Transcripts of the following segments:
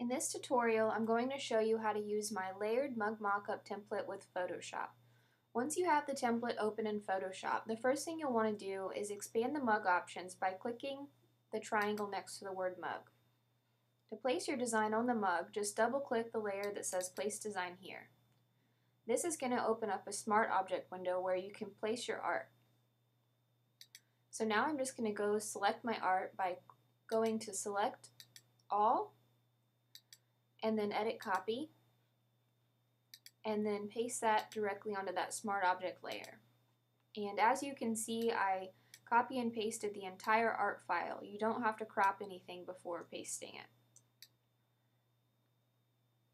In this tutorial, I'm going to show you how to use my layered mug mockup template with Photoshop. Once you have the template open in Photoshop, the first thing you'll want to do is expand the mug options by clicking the triangle next to the word mug. To place your design on the mug, just double-click the layer that says Place Design here. This is going to open up a Smart Object window where you can place your art. So now I'm just going to go select my art by going to Select All, and then Edit Copy, and then paste that directly onto that Smart Object layer. And as you can see, I copy and pasted the entire art file. You don't have to crop anything before pasting it.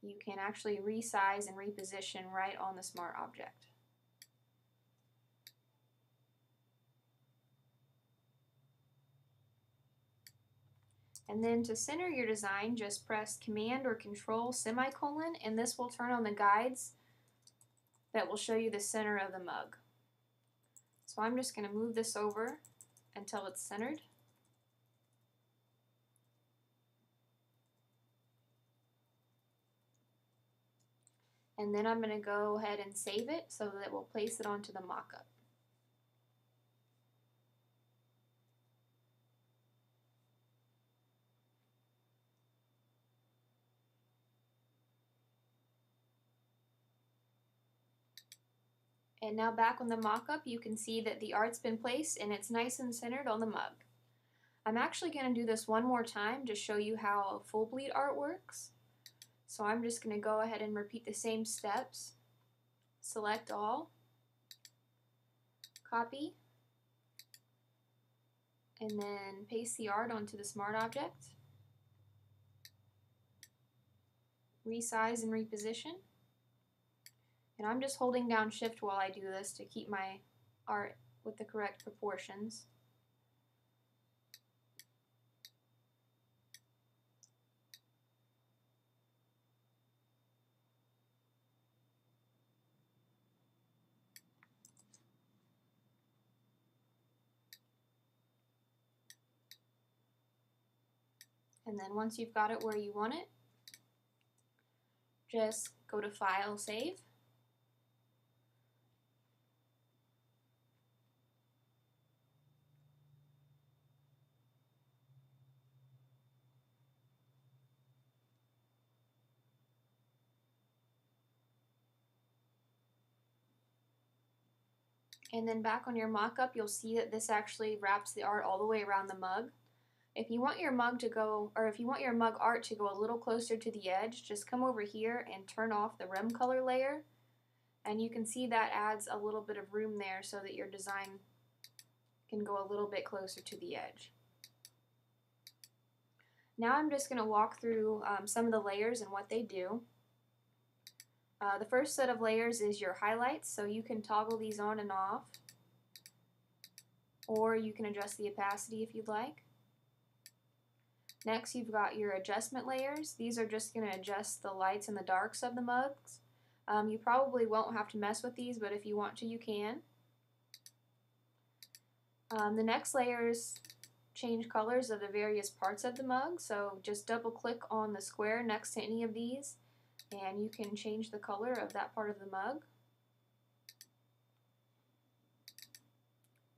You can actually resize and reposition right on the Smart Object. And then to center your design, just press Command or Control semicolon, and this will turn on the guides that will show you the center of the mug. So I'm just going to move this over until it's centered. And then I'm going to go ahead and save it so that we'll place it onto the mockup. And now back on the mockup, you can see that the art's been placed and it's nice and centered on the mug. I'm actually going to do this one more time to show you how a full bleed art works. So I'm just going to go ahead and repeat the same steps. Select all, copy, and then paste the art onto the Smart Object. Resize and reposition. And I'm just holding down Shift while I do this to keep my art with the correct proportions. And then once you've got it where you want it, just go to File, Save. And then back on your mockup, you'll see that this actually wraps the art all the way around the mug. If you want your mug to go, or if you want your mug art to go a little closer to the edge, just come over here and turn off the rim color layer. And you can see that adds a little bit of room there so that your design can go a little bit closer to the edge. Now I'm just going to walk through some of the layers and what they do. The first set of layers is your highlights, so you can toggle these on and off, or you can adjust the opacity if you'd like. Next, you've got your adjustment layers. These are just going to adjust the lights and the darks of the mugs. You probably won't have to mess with these, but if you want to, you can. The next layers change colors of the various parts of the mug, so just double click on the square next to any of these and you can change the color of that part of the mug.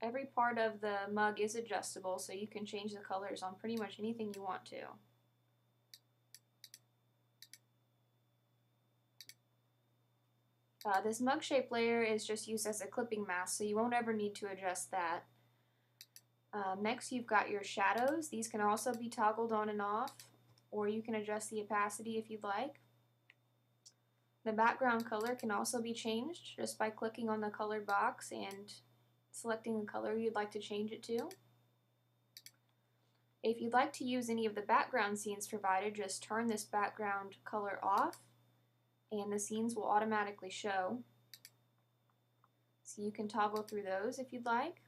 Every part of the mug is adjustable, so you can change the colors on pretty much anything you want to. This mug shape layer is just used as a clipping mask, so you won't ever need to adjust that. Next, you've got your shadows. These can also be toggled on and off, or you can adjust the opacity if you'd like. The background color can also be changed just by clicking on the color box and selecting the color you'd like to change it to. If you'd like to use any of the background scenes provided, just turn this background color off and the scenes will automatically show. So you can toggle through those if you'd like.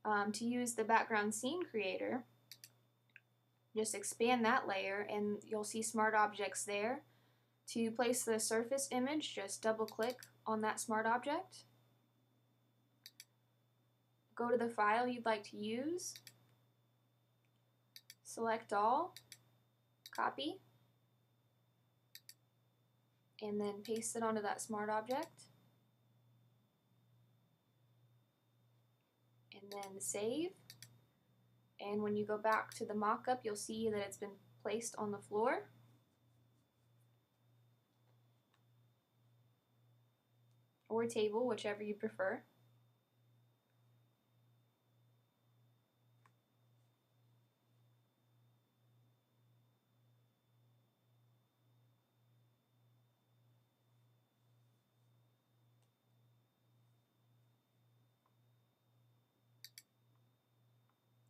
To use the background scene creator, just expand that layer and you'll see Smart Objects there. To place the surface image, just double click on that Smart Object. Go to the file you'd like to use, select all, copy, and then paste it onto that smart object, and then save. And when you go back to the mock-up, you'll see that it's been placed on the floor. Or table, whichever you prefer.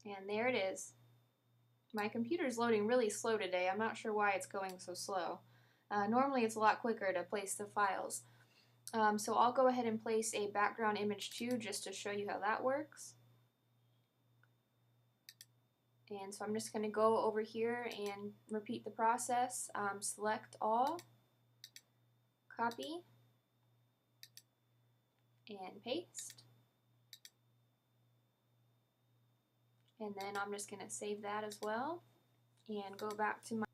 And there it is. My computer's loading really slow today. I'm not sure why it's going so slow. Normally it's a lot quicker to place the files. So I'll go ahead and place a background image too, just to show you how that works. And so I'm just going to go over here and repeat the process. Select all, copy, and paste. And then I'm just going to save that as well and go back to my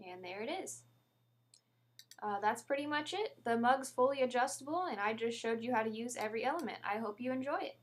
and there it is. That's pretty much it. The mug's fully adjustable and I just showed you how to use every element. I hope you enjoy it.